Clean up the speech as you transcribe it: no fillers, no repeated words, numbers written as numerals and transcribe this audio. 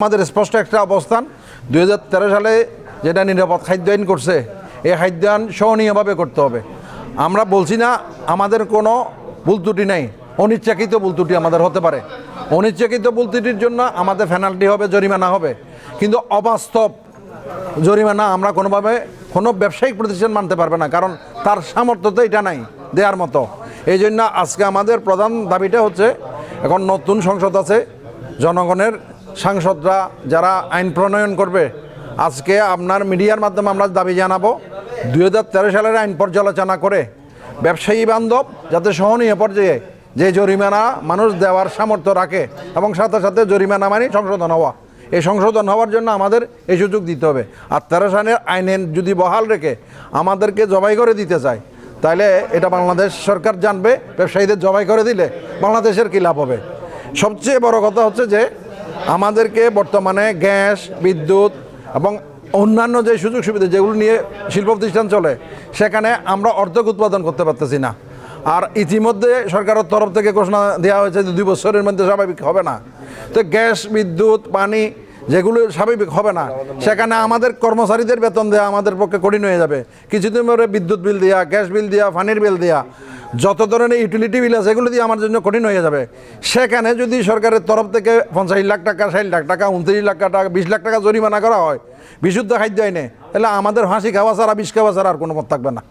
আমাদের স্পষ্ট একটা অবস্থান 2013 সালে যেটা নিরাপদ খাদ্য আইন করছে, এই খাদ্য আইন সহনীয়ভাবে করতে হবে। আমরা বলছি না আমাদের কোনো ভুল ত্রুটি নেই, অনিচ্ছাকৃত ভুল ত্রুটি আমাদের হতে পারে। অনিচ্ছাকৃত ভুল ত্রুটির জন্য আমাদের পেনাল্টি হবে, জরিমানা হবে, কিন্তু অবাস্তব জরিমানা আমরা কোনোভাবে কোনো ব্যবসায়িক প্রতিষ্ঠান মানতে পারবে না, কারণ তার সামর্থ্য তো এটা নাই দেওয়ার মতো। এই জন্য আজকে আমাদের প্রধান দাবিটা হচ্ছে, এখন নতুন সংসদ আছে, জনগণের সাংসদরা যারা আইন প্রণয়ন করবে, আজকে আপনার মিডিয়ার মাধ্যমে আমরা দাবি জানাবো 2013 সালের আইন পর্যালোচনা করে ব্যবসায়ী বান্ধব যাতে সহনীয় পর্যায়ে যে জরিমানা মানুষ দেওয়ার সামর্থ্য রাখে এবং সাথে সাথে জরিমানা মানে সংশোধন হওয়া, এই সংশোধন হওয়ার জন্য আমাদের এই সুযোগ দিতে হবে। আর 13 সালের আইনের যদি বহাল রেখে আমাদেরকে জবাই করে দিতে চায়, তাহলে এটা বাংলাদেশ সরকার জানবে, ব্যবসায়ীদের জবাই করে দিলে বাংলাদেশের কী লাভ হবে। সবচেয়ে বড় কথা হচ্ছে যে আমাদেরকে বর্তমানে গ্যাস, বিদ্যুৎ এবং অন্যান্য যে সুযোগ সুবিধা যেগুলো নিয়ে শিল্প প্রতিষ্ঠান চলে, সেখানে আমরা অর্ধেক উৎপাদন করতে পারতেছি না। আর ইতিমধ্যে সরকারের তরফ থেকে ঘোষণা দেওয়া হয়েছে যে 2 বছরের মধ্যে স্বাভাবিক হবে না। তো গ্যাস, বিদ্যুৎ, পানি যেগুলো স্বাভাবিক হবে না, সেখানে আমাদের কর্মচারীদের বেতন দেওয়া আমাদের পক্ষে কঠিন হয়ে যাবে। কিছুদিন পরে বিদ্যুৎ বিল দেওয়া, গ্যাস বিল দেওয়া, পানির বিল দেওয়া, যত ধরনের ইউটিলিটি বিল আছে এগুলো দিয়ে আমার জন্য কঠিন হয়ে যাবে। সেখানে যদি সরকারের তরফ থেকে 50 লাখ টাকা, 60 লাখ টাকা, 29 লাখ টাকা, 20 লাখ টাকা জরিমানা করা হয় বিশুদ্ধ খাদ্য আইনে, তাহলে আমাদের হাসি খাওয়া ছাড়া, বিষ খাওয়া ছাড়া আর কোনো মত থাকবে না।